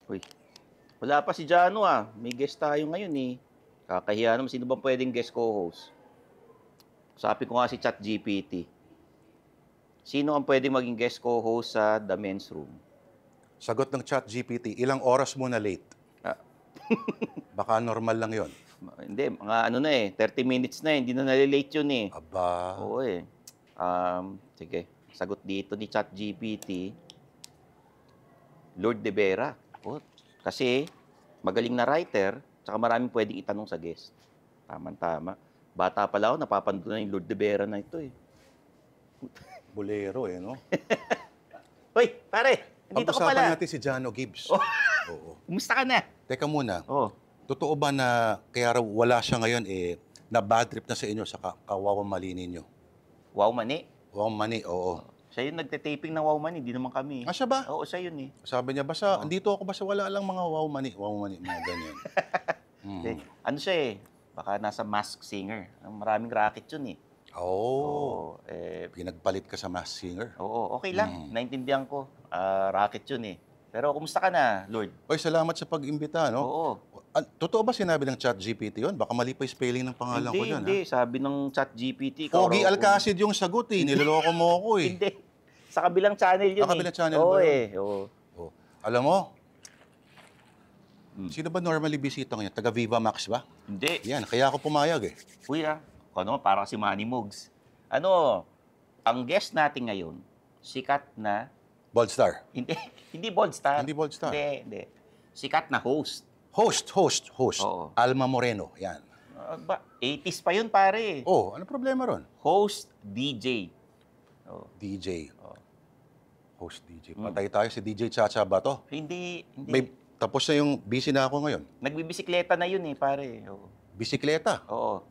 Uy, wala pa si Jano ah. May guest tayo ngayon eh. Kakahiya naman. Sino bang pwedeng guest co-host? Sabi ko nga si ChatGPT. Sino ang pwedeng maging guest co-host sa The Men's Room? Sagot ng ChatGPT, ilang oras mo na late? Ah, Baka normal lang yon. hindi, mga ano na eh. 30 minutes na eh. Hindi na nalilate yun eh. Aba, Oo eh. Sige. Sagot dito ni ChatGPT. Lord De Vera. Oh, kasi magaling na writer, tsaka maraming pwedeng itanong sa guest. Tama-tama. Bata pala ako, napapanood na yung Lord De Vera na ito eh. bolero eh, no? Hoy, pare! Nandito ka Pag-usapan pala. natin si Jano Gibbs. Oh. Oo. Kumusta ka na? Teka muna, Oh. totoo ba na kaya raw wala siya ngayon na bad trip na sa inyo sa kawawang mali ninyo? Wow, mani. Wow, mani, oo. Siya yung nagte-taping ng Wow Mani, hindi naman kami. Ah, siya ba? Oo, siya yun eh. Sabi niya, basta, andito ako, basta wala lang mga wow, mani, mga ganyan. Eh, ano siya eh, baka nasa Masked Singer. Maraming racket yun eh. Oh, Pinagpalit pinagpalit ka sa Masked Singer. Oo, okay lang. Naintindihan ko. Racket yun eh. Pero kumusta ka na, Lord? Oy, salamat sa pag-imbita, no? Oo. Totoo ba sinabi ng ChatGPT yun? Baka mali pa yung spelling ng pangalan ko dyan, Hindi. Sabi ng ChatGPT. Pogi Alcacid yung sagot eh. Niloloko mo ako eh. Hindi. Sa kabilang channel yun Kabilang channel Oo ba yun? eh. Oo. Oh. Alam mo, sino ba normally bisita ngayon? Taga Viva Max ba? Hindi. Yan, kaya ako pumayag eh. Kuya, ano, para si Manny Mugs. Ano, ang guest natin ngayon, sikat na, Bold Star. hindi Bold Star. Hindi Bold Star. Hindi. Sikat na host. Host. Oo. Alma Moreno, yan. 80s pa yun, pare. Oh, ano problema ron? Host, DJ. Oh. DJ. Host DJ. Patay tayo si DJ Chacha ba to? Hindi. Tapos na yung busy na ako ngayon. Nagbibisikleta na yun eh, pare. Oo. Bisikleta. Oo.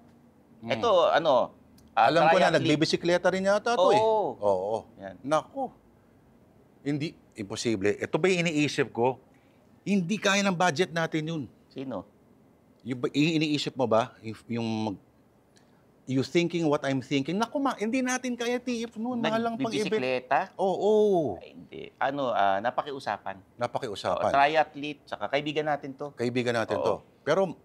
Ito, ano, Alam ko na, triathlete. nagbibisikleta rin yata to eh. Oo. Oo. Yan. Naku. Hindi, imposible. Ito ba yung iniisip ko? Hindi kaya ng budget natin yun. Sino? Yung iniisip mo ba? You thinking what I'm thinking? Naku hindi natin kaya tiip noon. Mahal lang pang-event. Nagbibisikleta? Oo. Ay, hindi. Ano, napakiusapan. Napakiusapan. Triathlete, tsaka kaibigan natin to. Kaibigan natin Oo. to. Pero,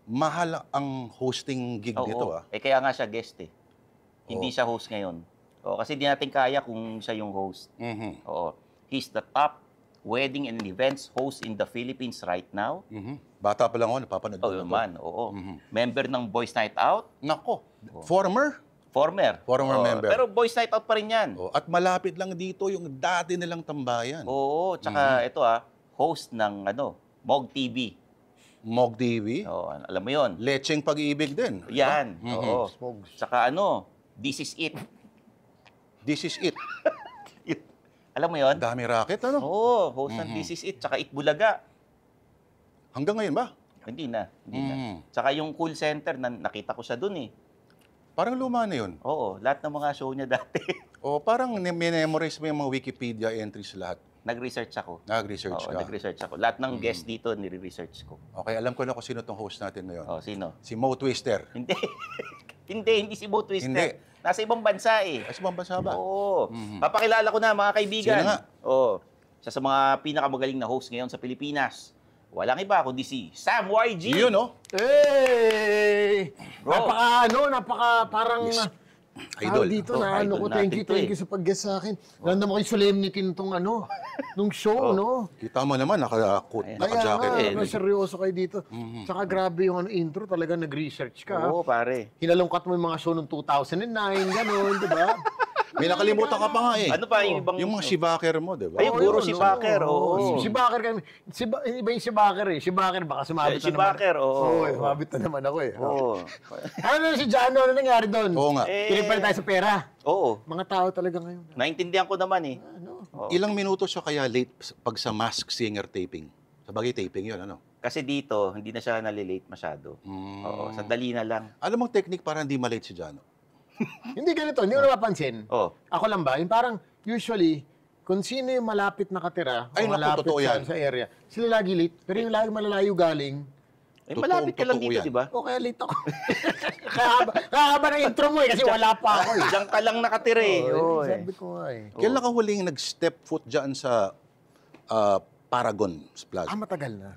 mahal ang hosting gig nito ah. Kaya nga siya guest eh. Hindi siya host ngayon. Kasi di natin kaya kung siya yung host. Mhm. Oo. He's the top wedding and events host in the Philippines right now. Mhm. Bata pa lang ako, napapanood ko na to. naman, oo. Member ng Boys Night Out. Nako, former. Former. Former Oo, member. Pero Boys Night Out pa rin yan. Oh, at malapit lang dito yung dati nilang tambayan. Oo. Tsaka ito host ng Mog TV. Mog TV. Oo, alam mo yon. Lecheng pag-ibig din. Yan. Mhm. Oo. Tsaka This Is It. This is it. Alam mo yon? Dami racket, ano? Oo, host ng This Is It. Tsaka Itbulaga. Hanggang ngayon ba? Hindi na. Tsaka yung call center, nakita ko siya dun eh. Parang luma na yun. Oo, lahat ng mga show niya dati. O parang memorize mo yung mga Wikipedia entries lahat. Nag-research ako. Nag-research Oo, ka. nag-research ako. Lahat ng guest dito, nire-research ko. Okay, alam ko na kung sino tong host natin ngayon. Sino? Si Mo Twister. Hindi. hindi si Bo Twister. Hindi. Nasa ibang bansa eh. Ay, sa ibang bansa ba? Oo. Papakilala ko na mga kaibigan. Sino nga? Oo. Isa sa mga pinakamagaling na host ngayon sa Pilipinas. Walang iba kundi si Sam YG. Yun, no? Hey! Bro. Parang... Yes. Idol. Idol. Dito Oh, na, idol ko, thank natin you, to thank you sa pag-guest sa akin. Random ako yung solemnity nitong nung show, no? Kita mo naman, Kaya naka-jacket. nga, eh. seryoso kayo dito. Tsaka grabe yung intro, talaga nag-research ka. Oo, pare. Hinalungkat mo yung mga show noong 2009, gano'n, di ba? May nakalimutan ka pa nga eh. Ano pa yung ibang... Yung mga shibaker mo, di ba? Ay, puro yun, si no? Baker, oo. Si Baker kami. Iba yung si Baker eh. Si Baker, baka sumabit Si na naman. Baker, oo. Sumabit na naman ako eh. Oo. Ano si Jano? Ano nangyari doon? Oo nga. Pinipalit tayo sa pera. Oo. Mga tao talaga ngayon. Naintindihan ko naman eh. Ilang minuto siya kaya late pag sa Masked Singer taping? Sa bagay taping yun, ano? Kasi dito, hindi na siya nalilate masyado. Oo, sandali na lang. Alam mong technique para hindi malate si Jano? Hindi ganito, hindi ko napapansin. Oo. Ako lang ba? Yung parang, usually, kung sino yung malapit nakatira, Ay, o naku, malapit totoo yan. sa area, sila lagi late. Pero yung lagi malalayo galing, Malapit ka lang totoo dito, yan. di ba? o kaya late ako. Kahaba ng intro mo eh, kasi wala pa ako eh. Diyan ka lang nakatira eh. Oo, eh. Sabi ko nga eh. Kailan ka huling nag-step foot dyan sa Paragon Plaza. Matagal na.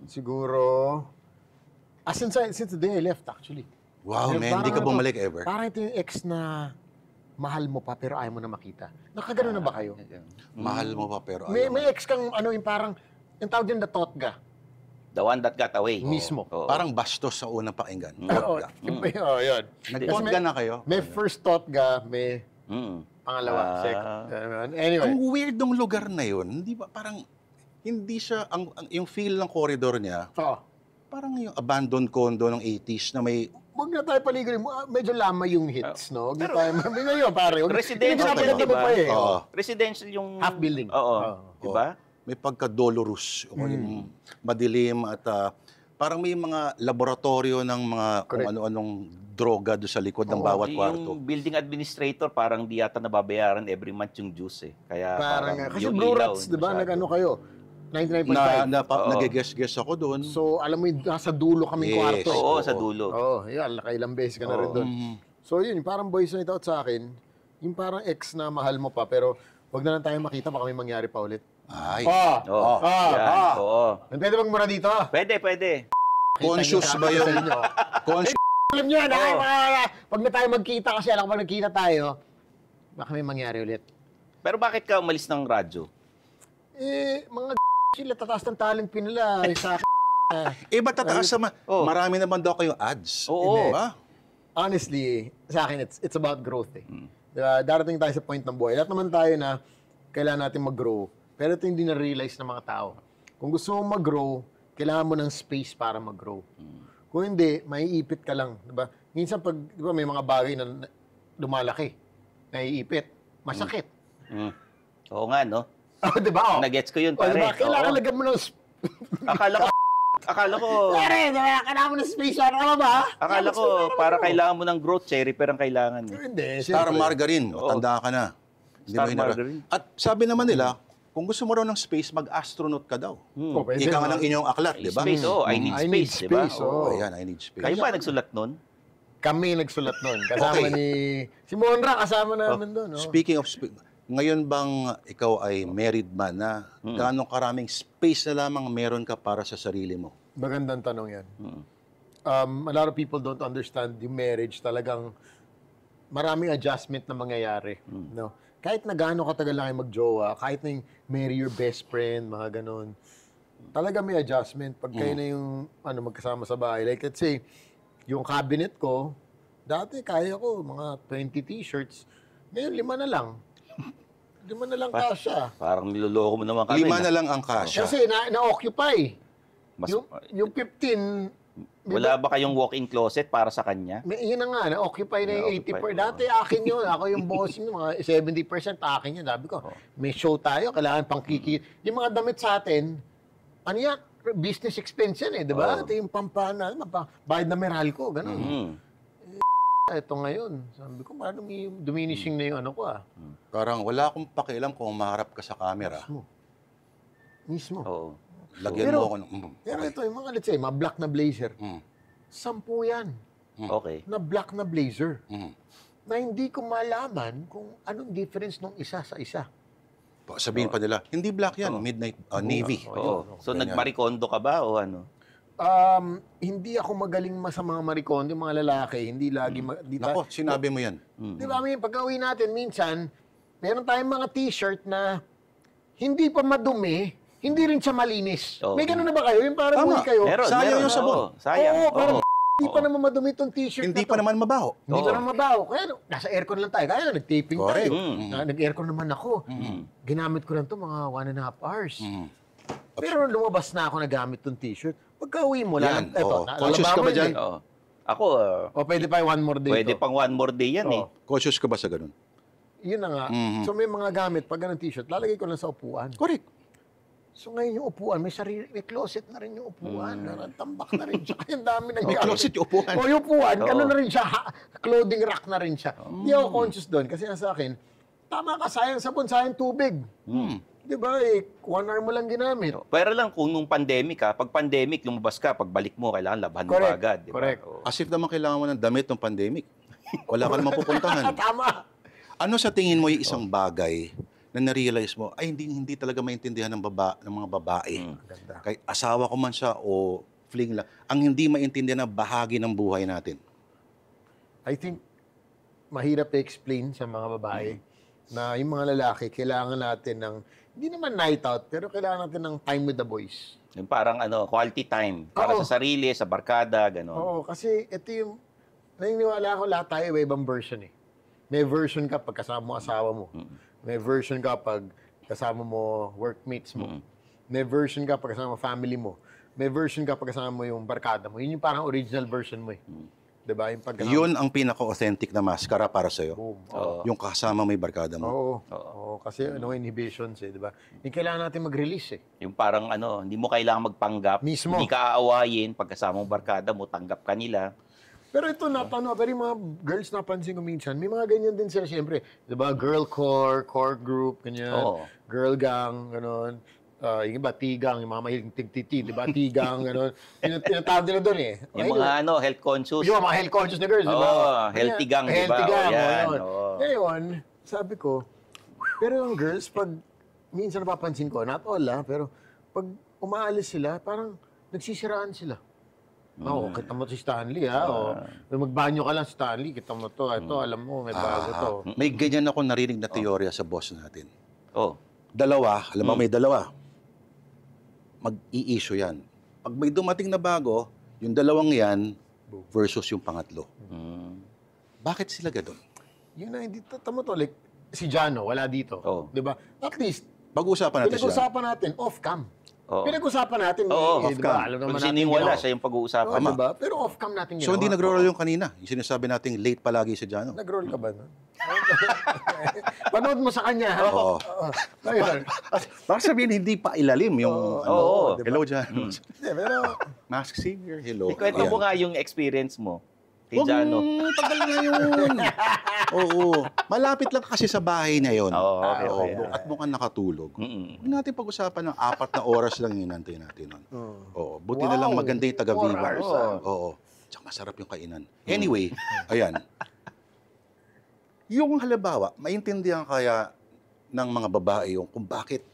Siguro, since the day I left actually. Wow, man, hindi ka Parang bumalik ever. Parang ito yung ex na mahal mo pa pero ayaw mo na makita. Nakagano na ba kayo? Mahal mo pa pero May ex kang yung parang, yung tawag din na totga. The one that got away. Mismo. Oo. Parang bastos sa unang pakinggan. Oo, yun. Nag-totga na kayo? May first totga, may Mm. pangalawa, Anyway. Ang weird ng lugar na yun, hindi ba parang hindi siya yung feel ng corridor niya, Oo. parang yung abandoned condo ng 80s na may Huwag na tayo paligoy mo. Medyo lama yung hits, no? Huwag na tayo, ngayon, pare. Residential Hindi yun, pinapaganda di ba? pa eh. Oo. Residential yung... Half building. Oo. Oo. Di ba? may pagka-dolorous o yung madilim at parang may mga laboratorio ng mga kung Correct. ano-anong droga do sa likod ng bawat kwarto. Yung building administrator, parang di yata nababayaran every month yung dues eh. Kaya Parang, kasi yung Blue ilaw, Rats, di ba? masyado. Nag-ano kayo? 99.5. Oo. Nag-guess ako doon. So, alam mo yung nasa dulo kaming Yes. kwarto. Oo, Oo. sa dulo. Oo, yan. Nakailang beses ka na rin Oo. doon. So, yun. Parang boys night out sa akin. Yung parang ex na mahal mo pa, pero wag na lang tayo makita, baka may mangyari pa ulit. Ay, Oo. Yan. Oo. Pwede bang mura dito? Pwede. conscious ba yung... Conscious Alam nyo, pag na tayo magkita, kasi alam ko pag nagkita tayo, baka may mangyari ulit. Pero bakit ka umalis ng radyo? Mga sila, tataas ng talent nila sa akin. ba't tataas naman? Oo. Marami naman daw kayong ads. Oo. Di ba? Honestly, sa akin, it's about growth eh. Diba, darating tayo sa point ng buhay. Lahat naman tayo na kailangan natin mag-grow. Pero ito hindi na-realize ng mga tao. Kung gusto mong mag-grow, kailangan mo ng space para mag-grow. Kung hindi, maiipit ka lang. Diba? Minsan pag, diba, may mga bagay na lumalaki, naiipit, masakit. Oo nga, no? Diba? Nagets ko yun, O, diba? pare. Kailangan Oo. lagyan mo ng Akala ko, Pare, diba? Kailangan mo ng space. Ano ba? akala ko, para kailangan mo ng growth, cherry pero ang kailangan. Eh. Hindi. Star syempre. Margarine. Oo. Tanda ka na. Hindi Star mo hinara- Margarine. At sabi naman nila, kung gusto mo raw ng space, mag-astronaut ka daw. Oh, pwede Ika nga naman. ng inyong aklat, di ba? Space, oh, I need I need space, di ba? space, oh. Ayan, I need space. Kayo ba nagsulat nun? Kami nagsulat nun. Kasama Okay. ni... Si Monra, kasama namin doon. No? Speaking of ngayon bang ikaw ay married man na gaano karaming space na lamang meron ka para sa sarili mo? Magandang tanong yan. A lot of people don't understand yung marriage. Talagang maraming adjustment na mangyayari. No? Kahit na gaano katagal lang kayo magjowa, kahit na yung marry your best friend, mga ganun, talaga may adjustment. Pag kayo na yung magkasama sa bahay. Like let's say, yung cabinet ko, dati kaya ko mga 20 t-shirts. Ngayon, 5 na lang. 5 na lang kasya. Parang niloloko mo naman kami. 5 na lang ang kasya. Kasi na-occupy. Mas, Yung 15, wala ba kayong walk-in closet para sa kanya? yun na nga, na-occupy na yung Na-occupy, 80%. Dati akin yun. Ako yung bossing, mga 70% akin yun. Sabi ko, may show tayo, kailangan pang kiki. Yung mga damit sa atin, ano yan? Business expense yan eh, di ba? Oo. Ito yung pampana, bayad na Meralco, gano'n. Mm. Ito ngayon, sabi ko, parang diminishing na yung ano ko ah. Parang wala akong pakialam kung maharap ka sa camera. Mismo. Oo. Lagyan Pero- mo ako ng... Pero ito, yung mga, let's say, mga black na blazer, Mm. 10 yan Okay. na black na blazer. Mm. Na hindi ko malaman kung anong difference nung isa sa isa. Sabihin pa nila, hindi black yan, midnight navy. Oo. So, nagmarikondo ka ba o ano? Hindi ako magaling sa mga marikondo, yung mga lalaki, hindi lagi... Nako, sinabi mo yan. Di ba, pag-uwi natin, minsan, meron tayong mga t-shirt na hindi pa madumi, hindi rin siya malinis. Oo. May gano'n na ba kayo? Yung parang Tama. uwi kayo? Sayang yung sabon. Oo, sayang. Oo, parang Oo. hindi pa naman madumi itong t-shirt Hindi na pa to. naman mabaho. Hindi Oo. pa naman mabaho. Kaya nasa aircon lang tayo. Kaya nag-taping Correct. tayo. Nag-aircon naman ako. Ginamit ko lang to mga 1.5 hours. Pero nung lumabas na ako nagamit tong t-shirt, pagka-uwi mo lang, Yan, eto, oo. Conscious ka ba dyan? Oo. Ako, O pwede pa yung one more day pwede to. pang one more day yan eh. Conscious ka ba sa ganun? Yun na nga. So may mga gamit, pag ganun t-shirt, lalagay ko lang sa upuan. Correct. So ngayon yung upuan, may closet na rin yung upuan. Tambak na rin siya. Kaya ang dami ng May gamit. closet yung upuan. O yung upuan, Oo. gano'n na rin siya. Clothing rack na rin siya. Hindi ako conscious doon. Kasi sa akin, tama ka, sayang sabon, sayang tubig. Di ba? 1 hour mo lang ginamit. Pero lang kung nung pandemic pag pandemic, lumabas ka, pagbalik mo, kailangan labahan mo Correct. agad. Di ba? Correct. Oo. As if naman kailangan mo ng damit ng pandemic. Wala ka naman pupuntahan. Tama. Ano sa tingin mo yung isang bagay na na-realize mo, ay hindi talaga maintindihan ng mga babae. Ganda. Kahit asawa ko man siya o fling lang, ang hindi maintindihan na bahagi ng buhay natin. I think, mahirap i-explain sa mga babae na yung mga lalaki, kailangan natin ng, hindi naman night out, pero kailangan natin ng time with the boys. Yung parang quality time. Para Oo. sa sarili, sa barkada, gano'n. Oo, kasi ito yung, naniniwala ako lahat tayo ibang version eh. May version ka pag kasama mo asawa mo. May version ka pag kasama mo workmates mo. May version ka pag kasama mo family mo. May version ka pag kasama mo yung barkada mo. Yun yung parang original version mo eh. Diba? Yung pag Yun ang pinaka-authentic na maskara para sa'yo. Boom. Oo. Yung kasama may barkada mo. Oo. Oo. Kasi inhibitions eh, di ba? Yung kailangan natin mag-release eh. Yung parang hindi mo kailangan magpanggap. Mismo. Hindi ka aawayin. Pagkasama mong barkada mo, tanggap ka nila. Pero ito pero yung mga girls napansin ko minsan, may mga ganyan din sila siyempre. Di ba? Girl core group, ganyan. Oo. Girl gang, gano'n. Yung iba, tigang, yung mga mahilig tigtiti, di ba? Tigang, gano'n. Tinatawag nila doon eh. Yung mga health conscious. Yung mga health conscious na girls, di ba? Oo, healthy gang, di ba? Healthy gang, Yan, yun. oo. Ngayon, sabi ko, pero yung girls, pag minsan napapansin ko, not all pero pag umaalis sila, parang nagsisiraan sila. Oo, kita mo si Stanley, o magbanyo ka lang si Stanley, kita mo to, ito, alam mo, may bago to. May ganyan ako narinig na teorya sa boss natin. Oh. Dalawa, alam mo may dalawa. Mag-i-issue yan. Pag may dumating na bago, yung dalawang yan versus yung pangatlo. Bakit sila ganun? Yun na, hindi, tamo to, like, si Jano, wala dito. Oo. Di ba? At least, Pag-uusapan natin siya. pinag-usapan natin off-cam. Oo. Pinag-usapan natin, Oo, di ba? Alam Kung naman sino natin yung wala, ginawa. siya yung pag-uusapan. Oo, di ba? Pero off-cam natin ginawa. So hindi nagro-roll yung kanina. Yung sinasabi nating late palagi si Jano. Nag-roll ka ba nun? Panood mo sa kanya. ha? Oo. Ayun. Para sabihin, hindi pa ilalim yung Oo, diba? hello Jano. Hindi, pero Mask singer, hello. Ikwento mo nga yung experience mo kay Jano. Tagal na yun. Oo. Malapit lang kasi sa bahay niya yun. Oo, okay, Oo, okay. at mukhang nakatulog. Mm-mm. Huwag natin pag-usapan ng 4 na oras lang yung inantay natin nun. Oo. Buti na lang Wow. maganda yung 4 taga-Viva. hours, Oo. Tsaka masarap yung kainan. Anyway, ayan. Yung halimbawa, maintindihan kaya ng mga babae yung kung bakit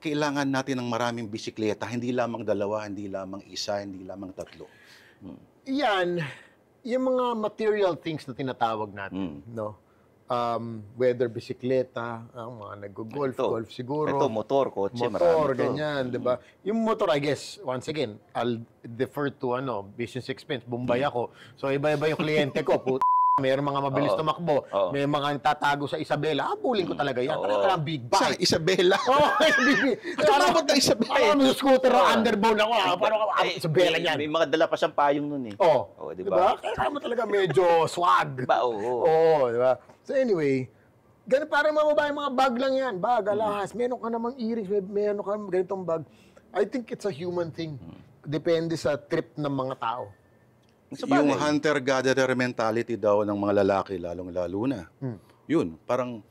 kailangan natin ng maraming bisikleta, hindi lamang 2, hindi lamang 1, hindi lamang 3. yan, yung mga material things na tinatawag natin, no? Whether bisikleta, ang mga nag-golf, Ito. golf siguro. Ito, motor, kotse, Motor, marami to. ganyan, di ba? Yung motor, I guess, once again, I'll defer to business expense. Bombay ako. So, iba-iba yung kliyente ko. Mayroong mga mabilis Oo. tumakbo. Oo. May mga tatago sa Isabela. Habulin ko talaga yan. Oo. Parang big Sa bike. Isabela. Oo, big. Parang ba't na Isabela? Parang may scooter Oo. underbone ako. Parang Isabela yan. May mga dala pa siyang payong nun eh. Oo. Oo, di Di ba? ba? Kaya mo talaga medyo swag. Diba? Oo. Oo, di ba? So anyway, ganun parang mga babae, mga bag lang yan. Bag, alahas. Meron ka namang earrings, meron ka ganitong bag. I think it's a human thing. Depende sa trip ng mga tao. Sa bagay. Yung hunter-gatherer mentality daw ng mga lalaki, lalong-lalo na. Yun, parang,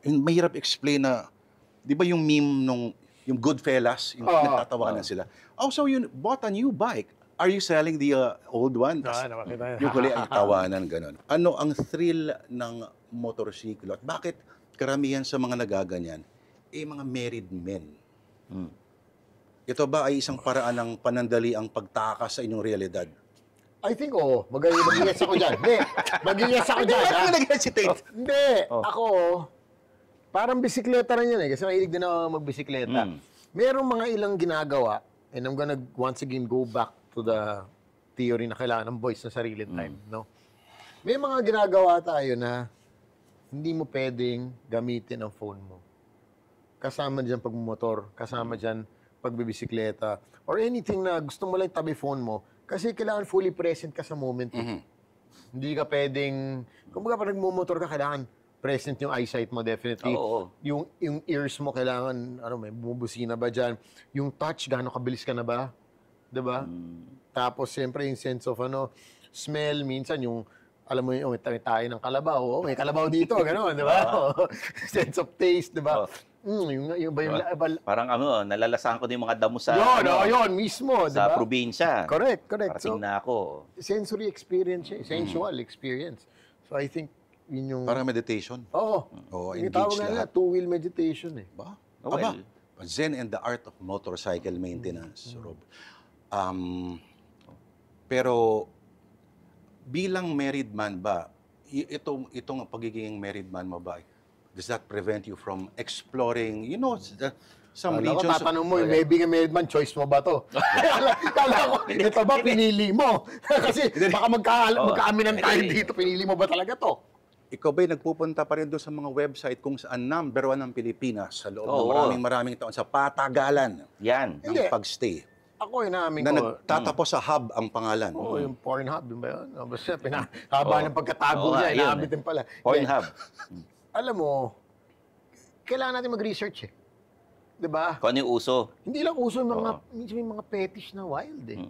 mahirap explain na, di ba yung meme nung, yung Goodfellas, yung nagtatawanan sila. Oh, so you bought a new bike. Are you selling the old one? Yung huli ay tawanan, gano'n. Ano ang thrill ng motorsiklo? At bakit karamihan sa mga nagaganyan, mga married men? Ito ba ay isang paraan ng panandali ang pagtakas sa inyong realidad? I think, mag-yes ako dyan. Hindi, mag-yes ako dyan. Bakit ha? ka nag-hesitate? Hindi, ako, parang bisikleta rin yan kasi mahilig din ako magbisikleta. Merong mga ilang ginagawa, and I'm gonna once again go back to the theory na kailangan ng boys na sarili time, no? May mga ginagawa tayo na hindi mo pwedeng gamitin ang phone mo. Kasama dyan pagmumotor, kasama dyan pagbibisikleta, or anything na gusto mo lang tabi phone mo, kasi kailangan fully present ka sa moment. Hindi ka pwedeng, kumbaga pag nagmumotor ka, kailangan present yung eyesight mo definitely. Oo. Yung ears mo kailangan, may bumubusina ba dyan? Yung touch, gaano kabilis ka na ba? 'Di ba? Tapos siyempre yung sense of smell, minsan yung alam mo yung may tayo ng kalabaw, may kalabaw dito, gano'n, 'di ba? Sense of taste, 'di ba? Yung ba yung Parang nalalasahan ko din yung mga damo sa yun mismo, 'di sa ba? probinsya. Correct. Parating na ako. Sensory experience siya, sensual experience. So I think Yun yung... Parang meditation. Oo. Oo, Yung tawag engage nga lahat. two-wheel meditation eh. Ba? Oh, well. Zen and the art of motorcycle maintenance, Rob. Pero bilang married man ba, itong pagiging married man mo ba, does that prevent you from exploring, some Kala ko regions? tatanong mo, may being a married man, choice mo ba to? Kala ko, ito ba pinili mo? Kasi baka magkaaminan tayo dito, pinili mo ba talaga to? Ikaw ba'y nagpupunta pa rin doon sa mga website kung saan number 1 ang Pilipinas sa loob ng maraming taon sa patagalan Yan. ng Hindi. pagstay? Ako, inamin Na ko. nagtatapos sa hub ang pangalan. Oo, yung Pornhub, yun ba yun? Basta pinahaba ng pagkatago Oo niya, nga, yun inaabit din pala. Pornhub. Alam mo, kailangan natin mag-research eh. 'Di ba? Kung ano yung uso. Hindi lang uso yung mga, minsan may mga fetish na wild eh.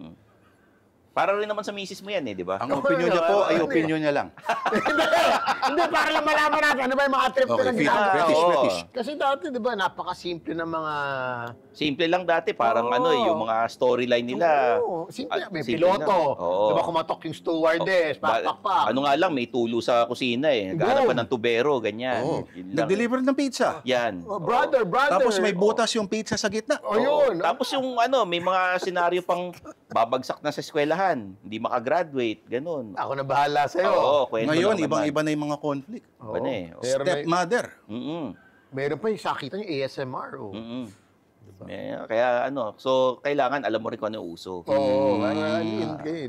Para rin naman sa misis mo yan eh, di ba? Ang opinion niya po ay opinion niya lang. Hindi, para lang malaman natin ano ba yung mga trip Okay, na ginagawa. fetish, Oo. fetish. Kasi dati, di ba, napakasimple ng mga... Simple lang dati, parang Oo. yung mga storyline nila. Oo, simple. May simple piloto. lang. Oo. Di ba, kumatok yung stewardess, pakpak. Ano nga lang, may tulo sa kusina eh. Naghanap pa ng tubero, ganyan. Oo. Yun lang. Nag-deliver ng pizza. Yan. Oh, brother. Tapos may butas yung pizza sa gitna. Oh, yun. Tapos yung may mga senaryo pang babagsak na sa eskwelahan, hindi makagraduate, ganun. Ako na bahala sa'yo. Oo, kwento Ngayon, lang ibang-iba na yung mga conflict. Oo. Ano eh. Pero may- Stepmother. Meron pa yung sakita yung ASMR. Oh. Kaya so kailangan alam mo rin kung ano yung uso. Oo.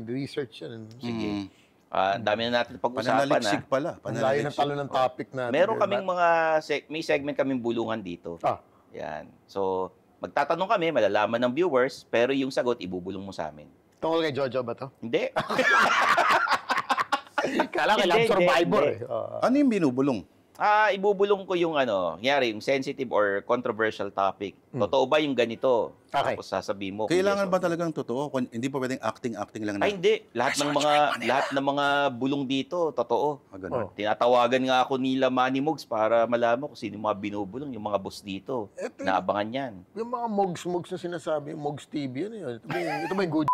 Research yan. Sige. Ang dami na natin pag-usapan. Pananaliksik pala. Ang layo ng talo ng topic natin. Meron kaming may segment kaming bulungan dito. Yan. So, magtatanong kami, malalaman ng viewers, pero yung sagot, ibubulong mo sa amin. Tungkol kay Jojo ba to? Hindi. Kala kailangan Hindi, survivor hindi. eh. Ano yung binubulong? Ibubulong ko yung yung sensitive or controversial topic. Totoo ba yung ganito? Okay. Tapos sasabihin mo. kung Kailangan yes ba or no. talagang totoo? Hindi pa pwedeng acting-acting lang na. Ay, hindi. Lahat ng mga bulong dito, totoo. Ganun. Tinatawagan nga ako nila Manny Mugs para malaman kung sino yung mga binubulong, yung mga boss dito. Naabangan yan. Yung mga mogs na sinasabi, Mogs TV, ano yun? Ito ba yung good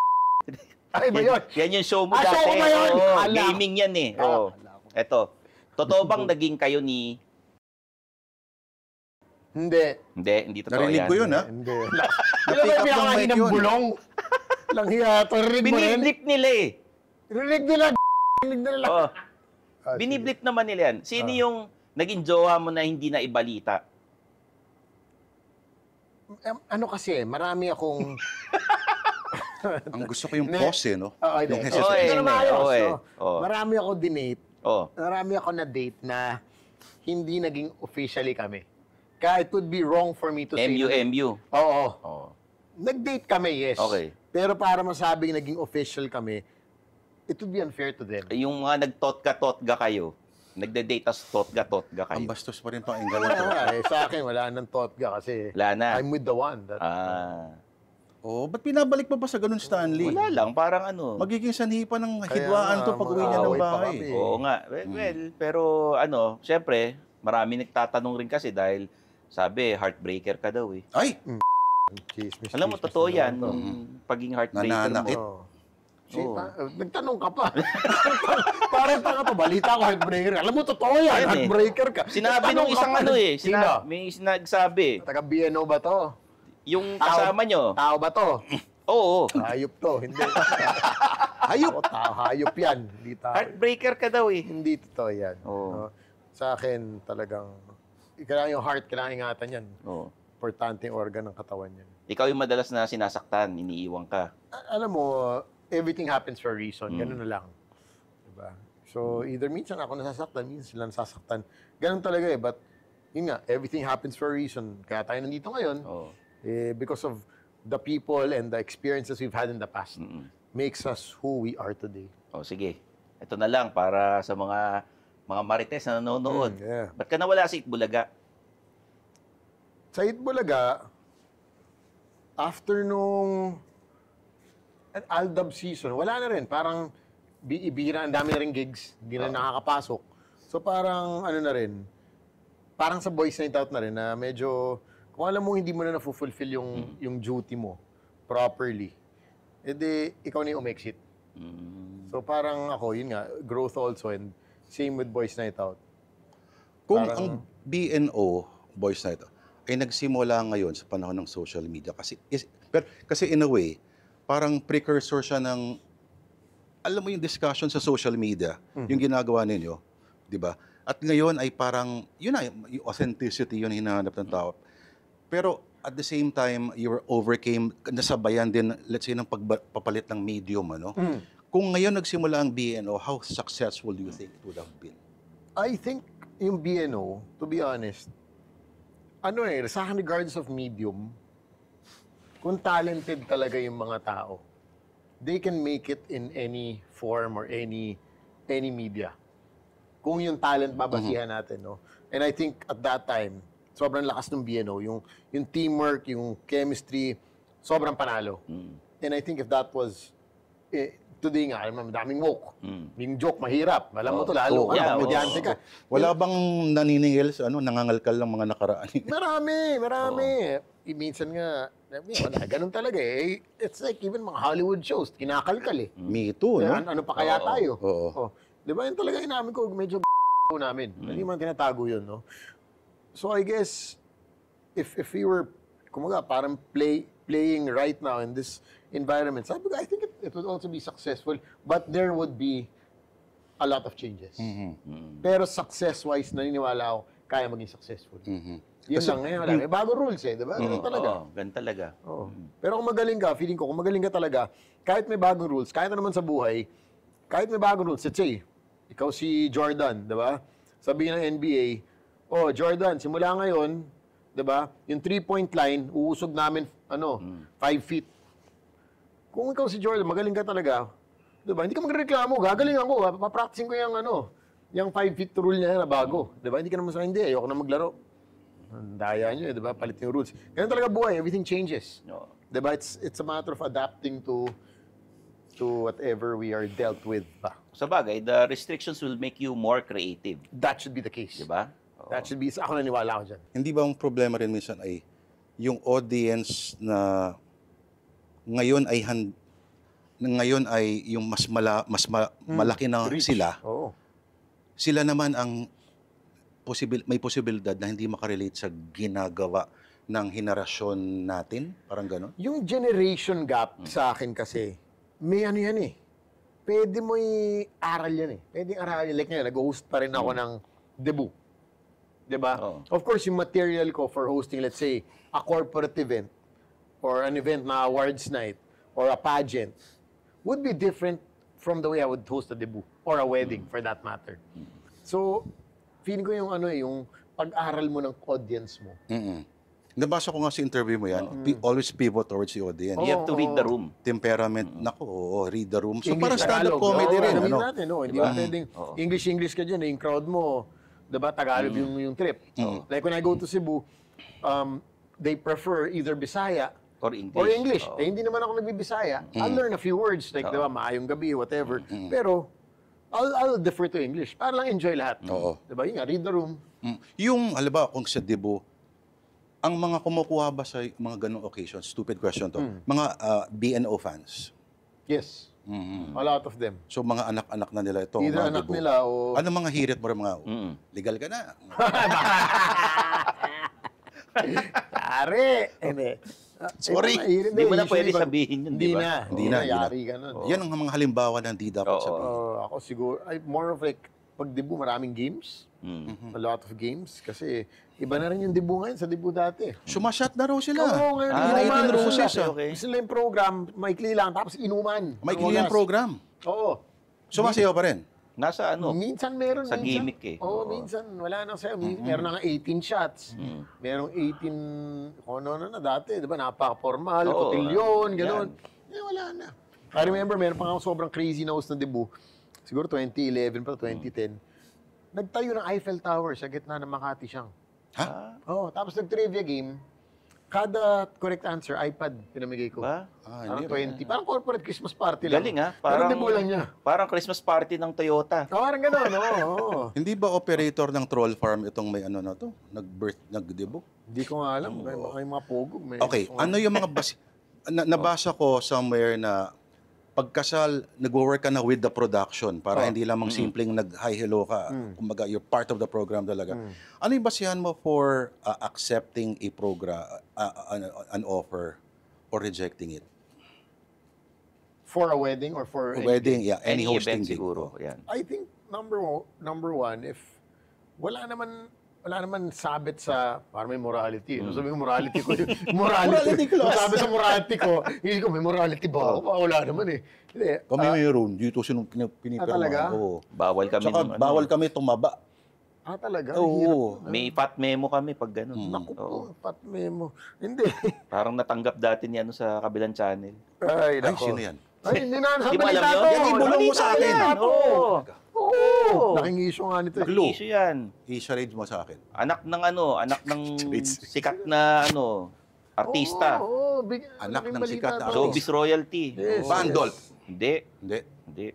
Ay, ba yun? Yan yung show mo dati. show ko ba yun? Oo, Hala. gaming yan eh. Oo. Eto. Totoo bang naging kayo ni... Hindi. Hindi totoo Narinig yan. ko yun, ha? Hindi. Na-pick Kailan ba up ng pinakain mic ng yun. bulong? Lang hiya, ito rinig mo rin. Biniblip nila eh. Rinig nila, rinig nila. Oo. Biniblip naman nila yan. Sino yung naging jowa mo na hindi na ibalita? Ano kasi, marami akong... Ang gusto ko yung pause, no? Okay, Yung hindi. hesitation. Ito na maayos. Oo, eh. no? Oo. Marami ako dinate. Oh. Marami ako na date na hindi naging officially kami. Kaya it would be wrong for me to say... MU. Oo. Oh. Nag-date kami, yes. Okay. Pero para masabing naging official kami, it would be unfair to them. Yung mga nagtotga kayo, nagde-date as totga Ang kayo. bastos pa rin pakinggan na to. Sa akin, wala nang totga kasi Wala na. I'm with the one. Oh, ba't pinabalik pa ba sa ganun, Stanley? Wala lang, parang Magiging sanhi pa ng Kaya hidwaan to nga, pag uwi niya ng mag-aaway pa bahay. kami. Oo nga. Well, pero syempre, marami nagtatanong rin kasi dahil sabi, heartbreaker ka daw eh. Ay! Chismis, Alam mo, chismis totoo na yan, naman to. yung pagiging heartbreaker Nananakit. mo. Oo. Oo. Nagtanong ka pa. Parang tanga pa. Balita ko, heartbreaker. Alam mo, totoo yan. Ayun eh. Heartbreaker ka. Sinabi Nagtanong nung ka isang pa. Sino? may nagsabi, Taga BNO ba to? yung kasama nyo, Tao ba to? oo, Hayop to. Hindi. Hayop! Oo, tao. Hayop yan. Hindi tao. heartbreaker ka daw eh. Hindi totoo yan. Oo. No? Sa akin, talagang, kailangan yung heart, kailangan ingatan yan. Oo. Importante yung organ ng katawan yan. Ikaw yung madalas na sinasaktan, iniiwan ka. Alam mo, everything happens for a reason. Ganun na lang. Diba? So, either minsan ako nasasaktan, minsan sila nasasaktan. Ganun talaga eh. But, yun nga, everything happens for a reason. Kaya tayo nandito ngayon, Oo. because of the people and the experiences we've had in the past, makes us who we are today. O sige, ito na lang para sa mga marites na nanonood. Yeah. Ba't ka nawala sa Itbulaga? Sa Itbulaga, after nung Aldab season, wala na rin. Parang bihira, ang dami na rin gigs. Hindi na nakakapasok. So parang ano na rin, parang sa Boys Night Out na rin na medyo, kung alam mo hindi mo na na-fulfill yung duty mo properly, edi ikaw na yung umexit. So parang ako, yun nga, growth also and same with Boys Night Out. Kung ang BNO, Boys Night, ay nagsimula ngayon sa panahon ng social media, kasi in a way, parang precursor siya ng, alam mo yung discussion sa social media, yung ginagawa ninyo, di ba? At ngayon ay parang, yun na, yung authenticity yun hinahanap ng tao. Pero at the same time, you overcame, nasabayan din, let's say, ng pagpapalit ng medium, ano? Kung ngayon nagsimula ang BNO, how successful do you think it would have been? I think yung BNO, to be honest, sa akin regardless of medium, kung talented talaga yung mga tao, they can make it in any form or any media. Kung yung talent babasihan natin, no? And I think at that time, sobrang lakas ng BNO, yung teamwork, yung chemistry, sobrang panalo. And I think if that was today nga, daming woke. Yung joke mahirap. Alam mo to lalo, komedyante ka. Wala bang naniningil sa nangangalkal ng mga nakaraan? Marami. Minsan nga, ganun talaga eh. It's like even mga Hollywood shows, kinakalkal eh. Me too, no? Ano pa kaya tayo? Oo. Di ba yun talaga inamin ko, medyo namin. Hindi man tinatago yun, no? So I guess, if we were, kumaga, parang playing right now in this environment, sabi ko, I think it would also be successful, but there would be a lot of changes. Pero success-wise, naniniwala ako, kaya maging successful. Yun lang, ngayon lang. Bago rules eh, di ba? Ganun talaga. Ganun talaga. Pero kung magaling ka, feeling ko, kung magaling ka talaga, kahit may bagong rules, kahit naman sa buhay, kahit may bagong rules, let's say, ikaw si Jordan, di ba? Sabihin ng NBA, Jordan, simula ngayon, di ba, yung 3-point line, uusog namin, 5 feet. Kung ikaw si Jordan, magaling ka talaga, di ba, hindi ka magreklamo, gagaling ako, papracticing ko yung 5 feet rule niya na bago. Di ba, hindi ka naman sa hindi, ayoko na maglaro. Ang daya nyo, di ba, palit yung rules. Ganun talaga buhay, everything changes. Di ba, it's a matter of adapting to whatever we are dealt with pa. Sa bagay, the restrictions will make you more creative. That should be the case. Di ba? That should be, ako naniwala ako dyan. Hindi ba ang problema rin minsan ay yung audience na ngayon ay yung malaki na sila. Oo. Sila naman ang may posibilidad na hindi makarelate sa ginagawa ng henerasyon natin, parang gano'n. Yung generation gap sa akin kasi, may yan eh. Pwede mo i-aral yan eh. Pwede aralin. Like ngayon, nag-host pa rin ako ng debut. Diba? Of course, yung material ko for hosting, let's say, a corporate event or an event na awards night or a pageant would be different from the way I would host a debut or a wedding for that matter. So, feeling ko yung pag-aral mo ng audience mo. Nabasa ko nga sa interview mo yan, always pivot towards the audience. You have to read the room. Temperament, read the room. So, English, para stand-up Tagalog. comedy rin. Natin, hindi ba pwedeng English ka dyan, yung crowd mo, diba, Tagalog yung trip. Like when I go to Cebu, they prefer either Bisaya Or English. or English. Hindi naman ako nagbibisaya. I'll learn a few words, like, diba, maayong gabi, whatever. Pero, I'll defer to English para lang enjoy lahat. Diba, yun nga, read the room. Yung, alam kung sa debo, ang mga kumukuha ba sa mga ganong occasions, stupid question to, mga BNO fans? Yes. A lot of them. So, mga anak-anak na nila ito. Either mga anak debo. nila o... Ano mga hirit mo rin mga, legal ka na. Yari! Sorry. Hindi mo na pwede sabihin yun, di ba? Hindi na. Yari ka nun. Yan ang mga halimbawa na hindi dapat sabihin. Ako siguro, more of like, pag debut, maraming games. A lot of games. Kasi, iba na rin yung debut ngayon sa debut dati. Sumasyat na raw sila. Oo, ngayon. Inuman, roses. Sila yung program, maikli lang, tapos inuman. Maikli yung program. Oo. Sumasayaw pa rin. Nasa Minsan meron. Sa gimmick eh. Oo, minsan. Wala nang sayo. Meron na nga 18 shots. Merong 18, ano na dati. Diba, napaka-formal, cotillion, gano'n. Wala na. I remember, meron pa nga sobrang crazy na host na debut. Siguro 2011 pa, 2010. Nagtayo ng Eiffel Tower sa gitna ng Makati siyang. Ha? Oo, tapos nag-trivia game. Kada correct answer, iPad pinamigay ko. Ba? Parang 20. Parang corporate Christmas party lang. Galing Parang debut lang niya. Parang Christmas party ng Toyota. Parang gano'n, oo. Hindi ba operator ng troll farm itong may ano na to? Nag-debo? Hindi ko nga alam. Baka yung mga pogog. Okay, ano yung mga nabasa ko somewhere na pagkasal, nag-work ka na with the production para hindi lamang simpleng nag-hi, hello ka. Kumbaga, you're part of the program talaga. Ano yung basihan mo for accepting a program, an offer, or rejecting it? For a wedding or for A wedding, yeah, any Any hosting event gig. siguro. Yan. I think number one, if wala naman sabit sa parang may morality. So, sabi ko morality ko. Morality clause. Sabi sa morality ko, hindi ko may morality ba ako? Wala naman eh. Hindi. Kami mayroon, dito pinipirma. talaga? Oo. Bawal kami Tsaka ng ano. bawal kami tumaba. Talaga? Oo. May fat memo kami pag gano'n. Naku Oo. po, pat memo. Hindi. Parang natanggap dati ni ano sa kabilang channel. Ay, Ay, sino yan? Ay, hindi na. Di mo alam yun? Yan, ibulong mo sa akin. Oo. Oo. Naking-issue nga nito. Clue. Issue yan. I-charade mo sa akin. Anak ng sikat na artista. Oo. Anak ng sikat na Showbiz royalty. Yes. Bandol. Hindi. Hindi.